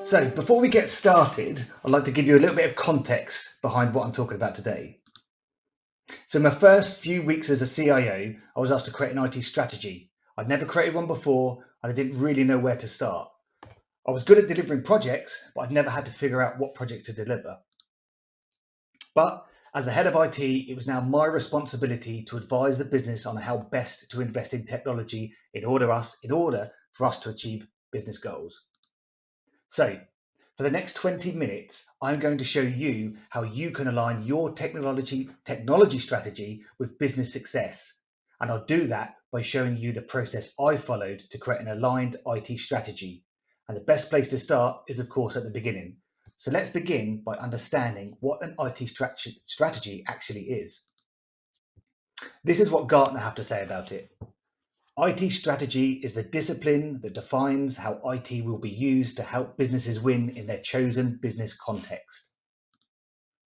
So before we get started, I'd like to give you a little bit of context behind what I'm talking about today. So in my first few weeks as a CIO, I was asked to create an IT strategy. I'd never created one before and I didn't really know where to start. I was good at delivering projects, but I'd never had to figure out what project to deliver. But as the head of IT, it was now my responsibility to advise the business on how best to invest in technology in order for us to achieve business goals. So for the next 20 minutes, I'm going to show you how you can align your technology strategy with business success. And I'll do that by showing you the process I followed to create an aligned IT strategy. And the best place to start is, of course, at the beginning. So let's begin by understanding what an IT strategy actually is. This is what Gartner have to say about it. IT strategy is the discipline that defines how IT will be used to help businesses win in their chosen business context.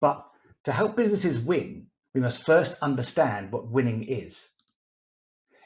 But to help businesses win, we must first understand what winning is.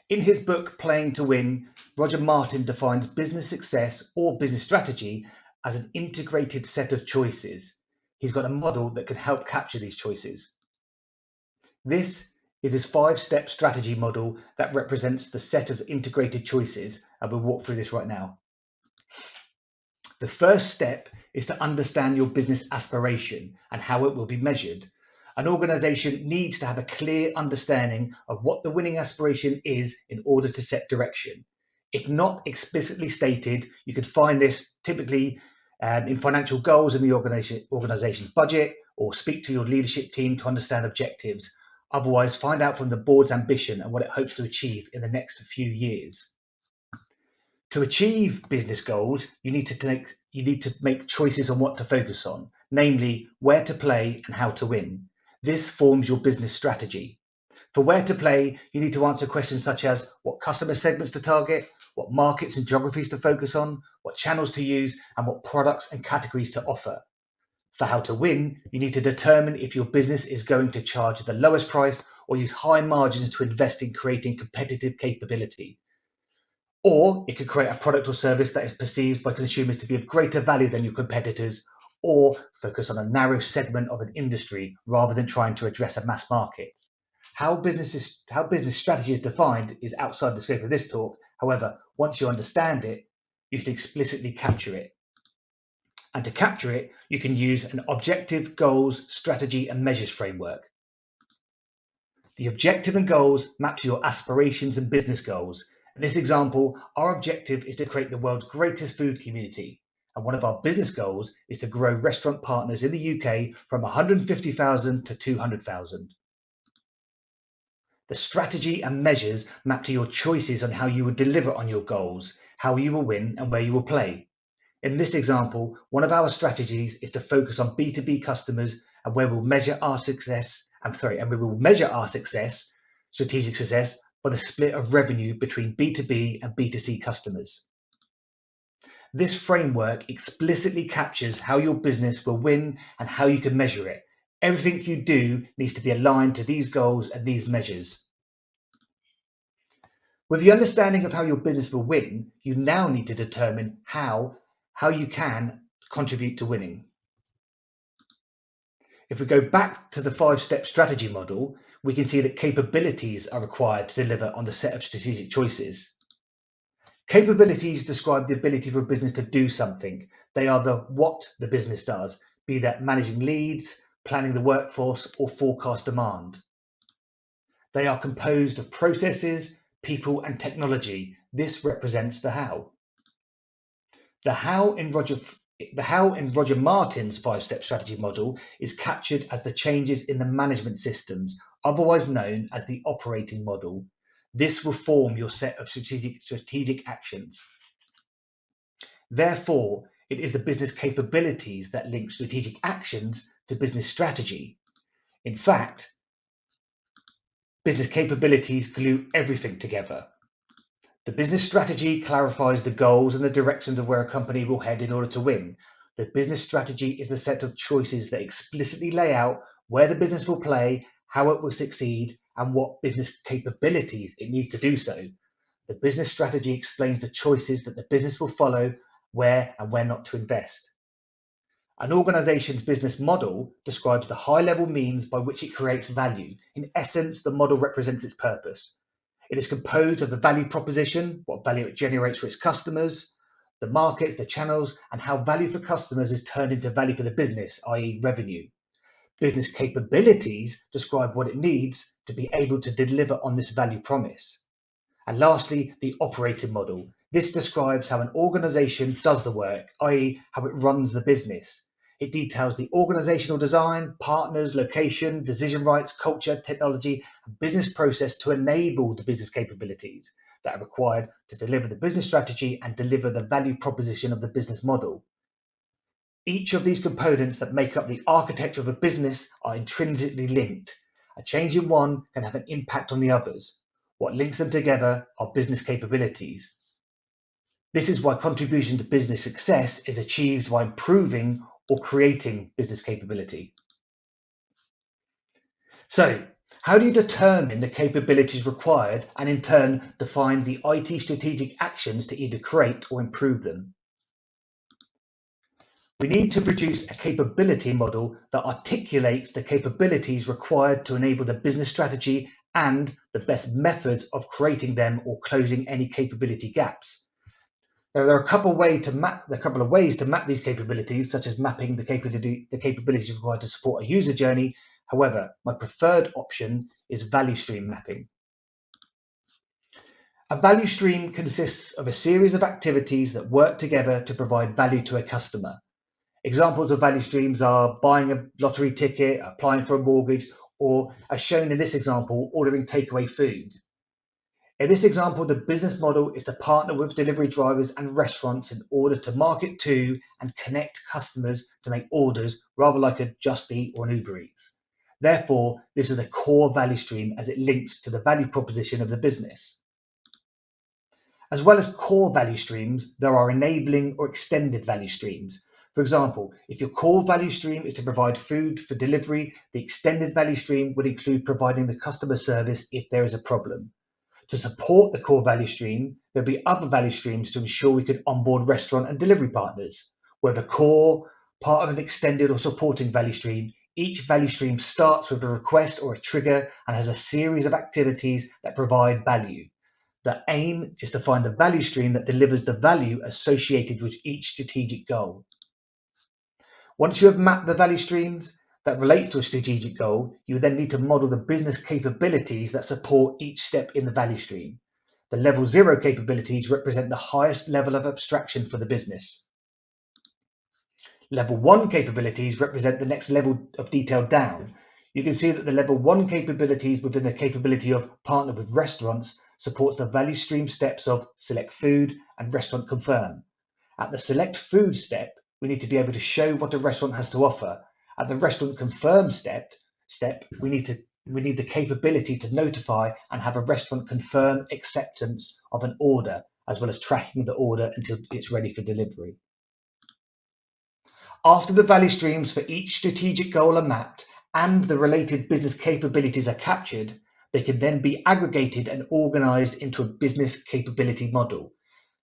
In his book, Playing to Win, Roger Martin defines business success or business strategy as an integrated set of choices. He's got a model that can help capture these choices. This is his 5-step strategy model that represents the set of integrated choices, and we'll walk through this right now. The first step is to understand your business aspiration and how it will be measured. An organization needs to have a clear understanding of what the winning aspiration is in order to set direction. If not explicitly stated, you could find this typically in financial goals in the organization's budget, or speak to your leadership team to understand objectives. Otherwise, find out from the board's ambition and what it hopes to achieve in the next few years. To achieve business goals, you need to make choices on what to focus on, namely where to play and how to win. This forms your business strategy. For where to play, you need to answer questions such as what customer segments to target, what markets and geographies to focus on, what channels to use, and what products and categories to offer. For how to win, you need to determine if your business is going to charge the lowest price or use high margins to invest in creating competitive capability. Or it could create a product or service that is perceived by consumers to be of greater value than your competitors, or focus on a narrow segment of an industry rather than trying to address a mass market. How business strategy is defined is outside the scope of this talk. However, once you understand it, you should explicitly capture it. And to capture it, you can use an objective, goals, strategy, and measures framework. The objective and goals map to your aspirations and business goals. In this example, our objective is to create the world's greatest food community. And one of our business goals is to grow restaurant partners in the UK from 150,000 to 200,000. The strategy and measures map to your choices on how you will deliver on your goals, how you will win, and where you will play. In this example, one of our strategies is to focus on B2B customers, and where we'll measure our success, strategic success, by the split of revenue between B2B and B2C customers. This framework explicitly captures how your business will win and how you can measure it. Everything you do needs to be aligned to these goals and these measures. With the understanding of how your business will win, you now need to determine how you can contribute to winning. If we go back to the 5-step strategy model, we can see that capabilities are required to deliver on the set of strategic choices. Capabilities describe the ability for a business to do something. They are the what the business does, be that managing leads, planning the workforce, or forecast demand. They are composed of processes, people, and technology. This represents the how. The how in Roger Martin's 5-step strategy model is captured as the changes in the management systems, otherwise known as the operating model. This will form your set of strategic actions. Therefore, it is the business capabilities that link strategic actions to business strategy. In fact, business capabilities glue everything together. The business strategy clarifies the goals and the directions of where a company will head in order to win. The business strategy is a set of choices that explicitly lay out where the business will play, how it will succeed, and what business capabilities it needs to do so. The business strategy explains the choices that the business will follow, where and where not to invest. An organization's business model describes the high-level means by which it creates value. In essence, the model represents its purpose. It is composed of the value proposition, what value it generates for its customers, the markets, the channels, and how value for customers is turned into value for the business, i.e. revenue. Business capabilities describe what it needs to be able to deliver on this value promise. And lastly, the operating model. This describes how an organization does the work, i.e. how it runs the business. It details the organizational design, partners, location, decision rights, culture, technology, and business process to enable the business capabilities that are required to deliver the business strategy and deliver the value proposition of the business model. Each of these components that make up the architecture of a business are intrinsically linked. A change in one can have an impact on the others. What links them together are business capabilities. This is why contribution to business success is achieved by improving or creating business capability. So, how do you determine the capabilities required and in turn define the IT strategic actions to either create or improve them? We need to produce a capability model that articulates the capabilities required to enable the business strategy and the best methods of creating them or closing any capability gaps. Now, there are a couple of ways to map these capabilities, such as mapping the capabilities required to support a user journey. However, my preferred option is value stream mapping. A value stream consists of a series of activities that work together to provide value to a customer. Examples of value streams are buying a lottery ticket, applying for a mortgage, or, as shown in this example, ordering takeaway food. In this example, the business model is to partner with delivery drivers and restaurants in order to market to and connect customers to make orders, rather like a Just Eat or an Uber Eats. Therefore, this is a core value stream as it links to the value proposition of the business. As well as core value streams, there are enabling or extended value streams. For example, if your core value stream is to provide food for delivery, the extended value stream would include providing the customer service if there is a problem. To support the core value stream, there'll be other value streams to ensure we can onboard restaurant and delivery partners. Whether core, part of an extended or supporting value stream, each value stream starts with a request or a trigger and has a series of activities that provide value. The aim is to find the value stream that delivers the value associated with each strategic goal. Once you have mapped the value streams that relate to a strategic goal, you then need to model the business capabilities that support each step in the value stream. The level 0 capabilities represent the highest level of abstraction for the business. Level 1 capabilities represent the next level of detail down. You can see that the level 1 capabilities within the capability of partner with restaurants supports the value stream steps of select food and restaurant confirm. At the select food step, we need to be able to show what a restaurant has to offer. At the restaurant confirm step, we need the capability to notify and have a restaurant confirm acceptance of an order, as well as tracking the order until it's ready for delivery. After the value streams for each strategic goal are mapped and the related business capabilities are captured, they can then be aggregated and organized into a business capability model.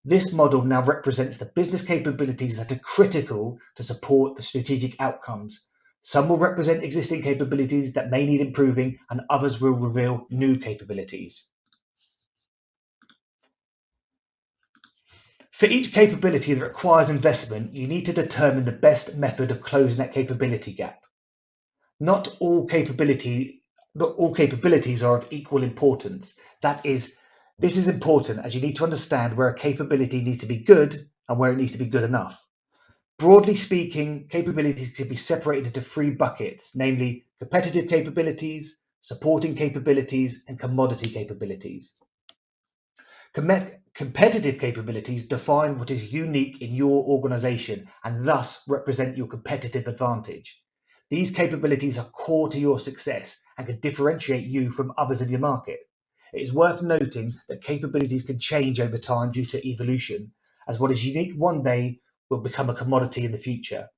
This model now represents the business capabilities that are critical to support the strategic outcomes. Some will represent existing capabilities that may need improving, and others will reveal new capabilities. For each capability that requires investment, you need to determine the best method of closing that capability gap. Not all capabilities are of equal importance. This is important as you need to understand where a capability needs to be good and where it needs to be good enough. Broadly speaking, capabilities can be separated into 3 buckets, namely competitive capabilities, supporting capabilities, and commodity capabilities. Competitive capabilities define what is unique in your organization and thus represent your competitive advantage. These capabilities are core to your success and can differentiate you from others in your market. It is worth noting that capabilities can change over time due to evolution, as what is unique one day will become a commodity in the future.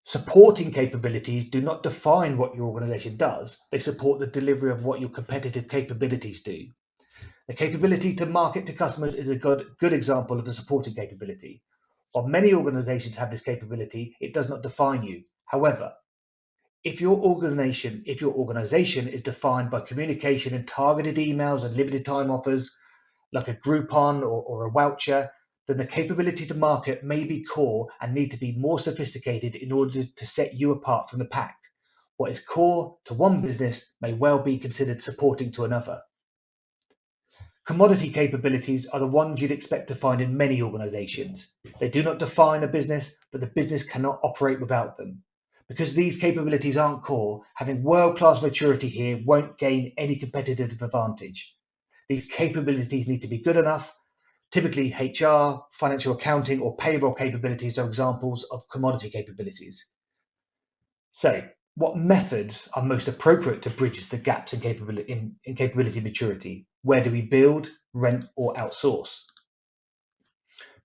Supporting capabilities do not define what your organization does, they support the delivery of what your competitive capabilities do. The capability to market to customers is a good example of a supporting capability. While many organizations have this capability, it does not define you. However, if your organization is defined by communication in targeted emails and limited time offers, like a Groupon or a voucher, then the capability to market may be core and need to be more sophisticated in order to set you apart from the pack. What is core to one business may well be considered supporting to another. Commodity capabilities are the ones you'd expect to find in many organizations. They do not define a business, but the business cannot operate without them. Because these capabilities aren't core, having world-class maturity here won't gain any competitive advantage. These capabilities need to be good enough. Typically, HR, financial accounting, or payroll capabilities are examples of commodity capabilities. So, what methods are most appropriate to bridge the gaps in capability maturity? Where do we build, rent, or outsource?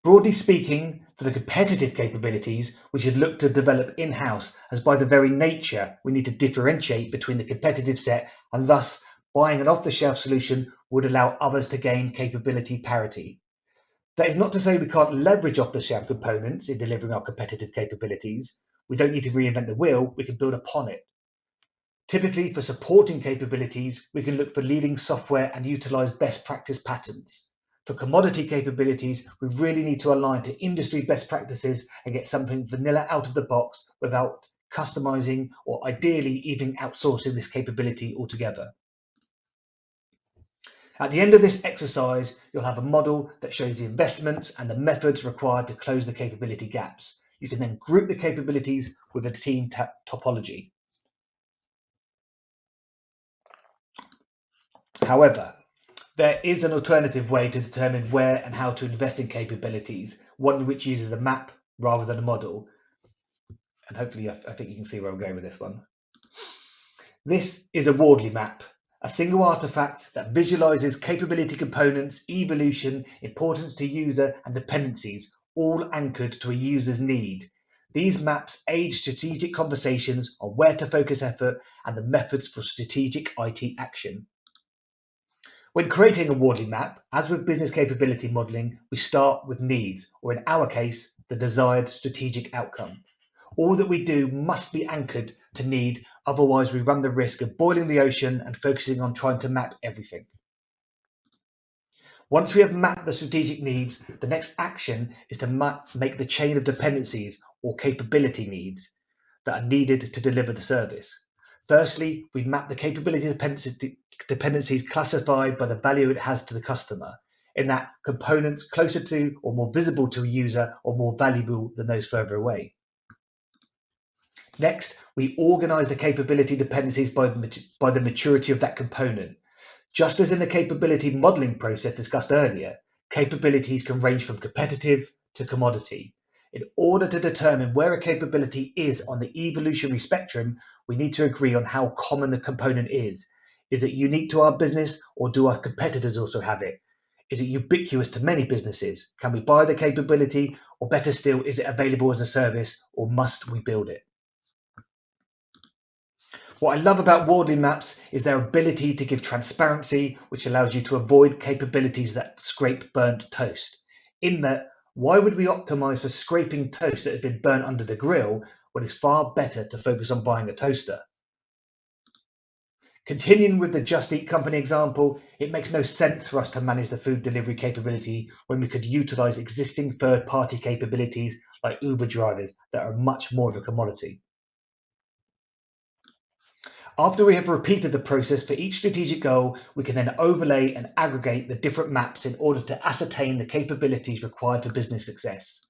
Broadly speaking, for the competitive capabilities, we should look to develop in-house, as by the very nature, we need to differentiate between the competitive set, and thus buying an off-the-shelf solution would allow others to gain capability parity. That is not to say we can't leverage off-the-shelf components in delivering our competitive capabilities. We don't need to reinvent the wheel, we can build upon it. Typically, for supporting capabilities, we can look for leading software and utilize best practice patterns. For commodity capabilities, we really need to align to industry best practices and get something vanilla out of the box without customizing or ideally even outsourcing this capability altogether. At the end of this exercise, you'll have a model that shows the investments and the methods required to close the capability gaps. You can then group the capabilities with a team topology. However, there is an alternative way to determine where and how to invest in capabilities, one which uses a map rather than a model. And hopefully, I think you can see where I'm going with this one. This is a Wardley map, a single artifact that visualizes capability components, evolution, importance to user, and dependencies, all anchored to a user's need. These maps aid strategic conversations on where to focus effort and the methods for strategic IT action. When creating a Wardley map, as with business capability modeling, we start with needs, or in our case, the desired strategic outcome. All that we do must be anchored to need, otherwise we run the risk of boiling the ocean and focusing on trying to map everything. Once we have mapped the strategic needs, the next action is to make the chain of dependencies or capability needs that are needed to deliver the service. Firstly, we map the capability dependencies classified by the value it has to the customer, in that components closer to or more visible to a user are more valuable than those further away. Next, we organize the capability dependencies by the maturity of that component. Just as in the capability modeling process discussed earlier, capabilities can range from competitive to commodity. In order to determine where a capability is on the evolutionary spectrum, we need to agree on how common the component is. Is it unique to our business, or do our competitors also have it? Is it ubiquitous to many businesses? Can we buy the capability, or better still, is it available as a service, or must we build it? What I love about Wardley maps is their ability to give transparency, which allows you to avoid capabilities that scrape burnt toast. In that, why would we optimize for scraping toast that has been burnt under the grill when it's far better to focus on buying a toaster? Continuing with the Just Eat Company example, it makes no sense for us to manage the food delivery capability when we could utilize existing third-party capabilities like Uber drivers that are much more of a commodity. After we have repeated the process for each strategic goal, we can then overlay and aggregate the different maps in order to ascertain the capabilities required for business success.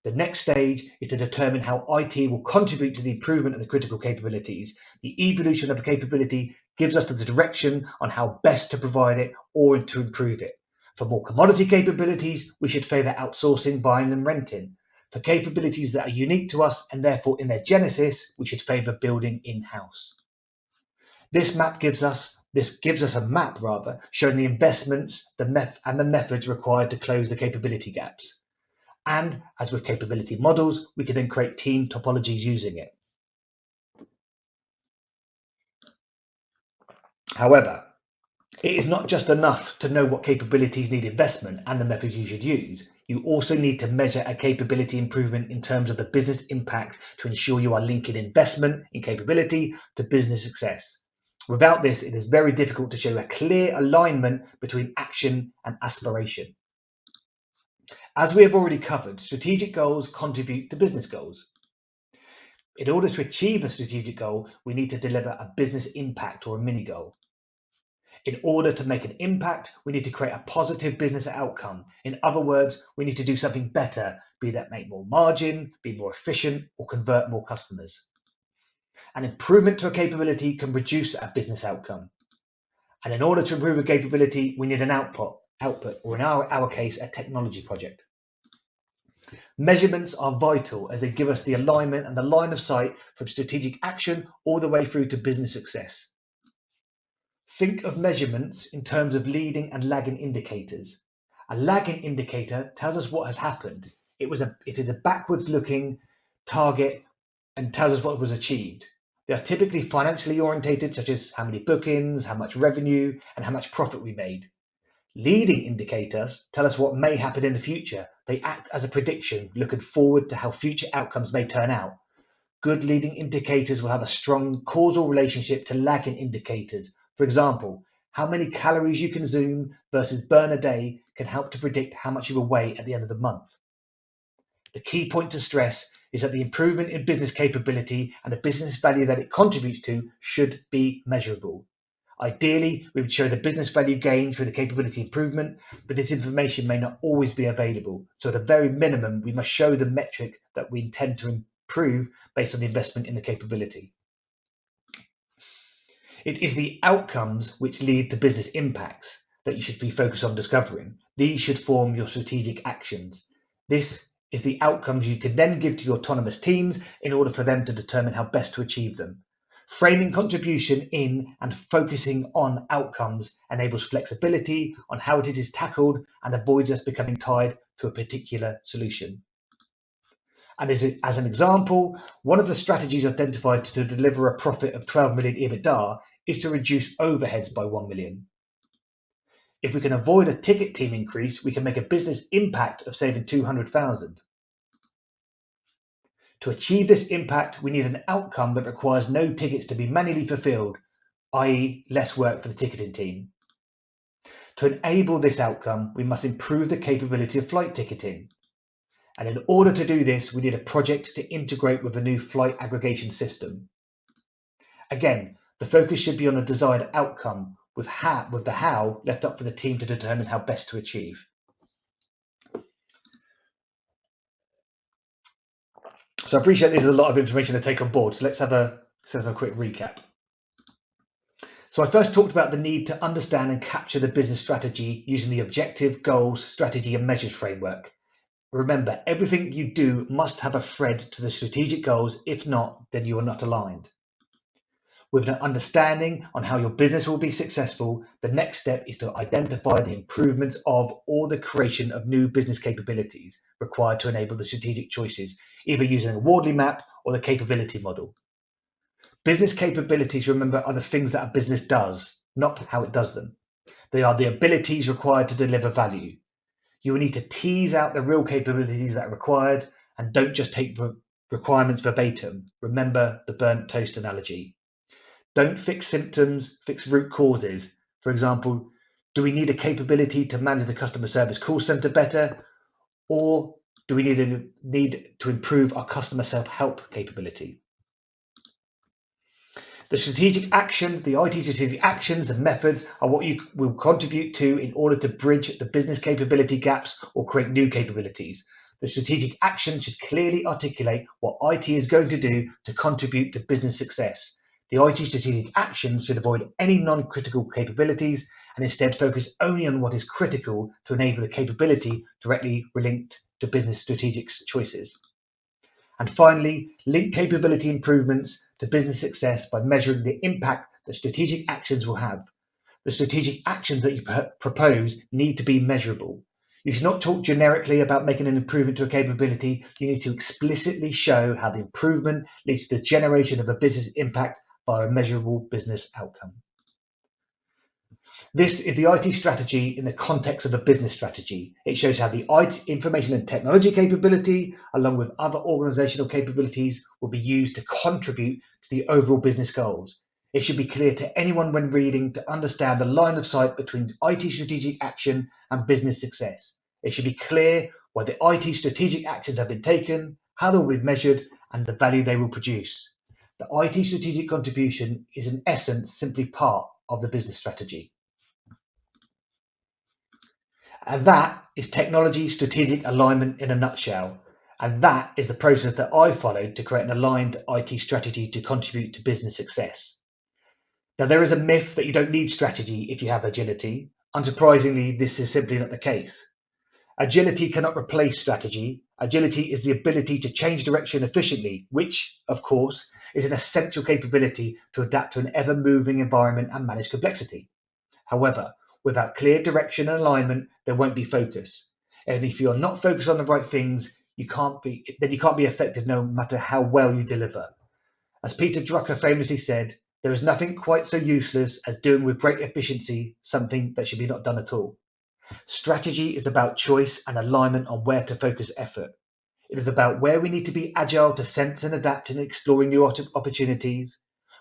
The next stage is to determine how IT will contribute to the improvement of the critical capabilities. The evolution of a capability gives us the direction on how best to provide it or to improve it. For more commodity capabilities, we should favour outsourcing, buying and renting. For capabilities that are unique to us and therefore in their genesis, we should favour building in-house. This gives us a map showing the investments and the methods required to close the capability gaps. And as with capability models, we can then create team topologies using it. However, It is not just enough to know what capabilities need investment and the methods you should use. You also need to measure a capability improvement in terms of the business impact to ensure you are linking investment in capability to business success. Without this, it is very difficult to show a clear alignment between action and aspiration. As we have already covered, strategic goals contribute to business goals. In order to achieve a strategic goal, we need to deliver a business impact or a mini goal. In order to make an impact, we need to create a positive business outcome. In other words, we need to do something better, be that make more margin, be more efficient, or convert more customers. An improvement to a capability can reduce a business outcome. And in order to improve a capability, we need an output, or in our case, a technology project. Measurements are vital as they give us the alignment and the line of sight from strategic action all the way through to business success. Think of measurements in terms of leading and lagging indicators. A lagging indicator tells us what has happened. It is a backwards looking target and tells us what was achieved. They are typically financially orientated, such as how many bookings, how much revenue, and how much profit we made. Leading indicators tell us what may happen in the future. They act as a prediction, looking forward to how future outcomes may turn out. Good leading indicators will have a strong causal relationship to lagging indicators. For example, how many calories you consume versus burn a day can help to predict how much you will weigh at the end of the month. The key point to stress is that the improvement in business capability and the business value that it contributes to should be measurable. Ideally, we would show the business value gained through the capability improvement, but this information may not always be available. So at a very minimum, we must show the metric that we intend to improve based on the investment in the capability. It is the outcomes which lead to business impacts that you should be focused on discovering. These should form your strategic actions. This is the outcomes you can then give to your autonomous teams in order for them to determine how best to achieve them. Framing contribution in and focusing on outcomes enables flexibility on how it is tackled and avoids us becoming tied to a particular solution. And as an example, one of the strategies identified to deliver a profit of 12 million EBITDA is to reduce overheads by 1 million. If we can avoid a ticket team increase, we can make a business impact of saving 200,000. To achieve this impact, we need an outcome that requires no tickets to be manually fulfilled, i.e. less work for the ticketing team. To enable this outcome, we must improve the capability of flight ticketing. And in order to do this, we need a project to integrate with a new flight aggregation system. Again, the focus should be on the desired outcome, with the how left up for the team to determine how best to achieve. So I appreciate this is a lot of information to take on board. So let's have a quick recap. So I first talked about the need to understand and capture the business strategy using the objective, goals, strategy, and measures framework. Remember, everything you do must have a thread to the strategic goals. If not, then you are not aligned. With an understanding on how your business will be successful, the next step is to identify the improvements of or the creation of new business capabilities required to enable the strategic choices, either using a Wardley map or the capability model. Business capabilities, remember, are the things that a business does, not how it does them. They are the abilities required to deliver value. You will need to tease out the real capabilities that are required and don't just take the requirements verbatim. Remember the burnt toast analogy. Don't fix symptoms, fix root causes. For example, do we need a capability to manage the customer service call center better? Or do we need to improve our customer self-help capability? The strategic actions, the IT strategic actions and methods are what you will contribute to in order to bridge the business capability gaps or create new capabilities. The strategic action should clearly articulate what IT is going to do to contribute to business success. The IT strategic actions should avoid any non-critical capabilities and instead focus only on what is critical to enable the capability directly linked to business strategic choices. And finally, link capability improvements to business success by measuring the impact that strategic actions will have. The strategic actions that you propose need to be measurable. You should not talk generically about making an improvement to a capability. You need to explicitly show how the improvement leads to the generation of a business impact by a measurable business outcome. This is the IT strategy in the context of a business strategy. It shows how the IT, information and technology capability, along with other organizational capabilities, will be used to contribute to the overall business goals. It should be clear to anyone when reading to understand the line of sight between IT strategic action and business success. It should be clear why the IT strategic actions have been taken, how they will be measured, and the value they will produce. The IT strategic contribution is in essence simply part of the business strategy. And that is technology strategic alignment in a nutshell. And that is the process that I followed to create an aligned IT strategy to contribute to business success. Now, there is a myth that you don't need strategy if you have agility. Unsurprisingly, this is simply not the case. Agility cannot replace strategy. Agility is the ability to change direction efficiently, which, of course, is an essential capability to adapt to an ever-moving environment and manage complexity. However, without clear direction and alignment, there won't be focus. And if you're not focused on the right things, you can't be effective no matter how well you deliver. As Peter Drucker famously said, there is nothing quite so useless as doing with great efficiency something that should be not done at all. Strategy is about choice and alignment on where to focus effort. It is about where we need to be agile to sense and adapt in exploring new opportunities,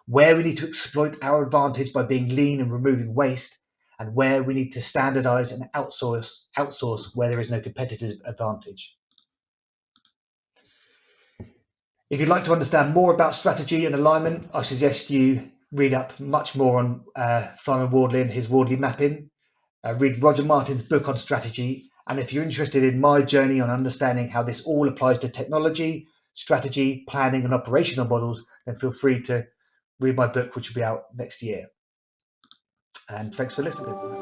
where we need to exploit our advantage by being lean and removing waste, and where we need to standardize and outsource where there is no competitive advantage. If you'd like to understand more about strategy and alignment, I suggest you read up much more on Simon Wardley and his Wardley mapping. Read Roger Martin's book on strategy. And if you're interested in my journey on understanding how this all applies to technology, strategy, planning, and operational models, then feel free to read my book, which will be out next year. And thanks for listening.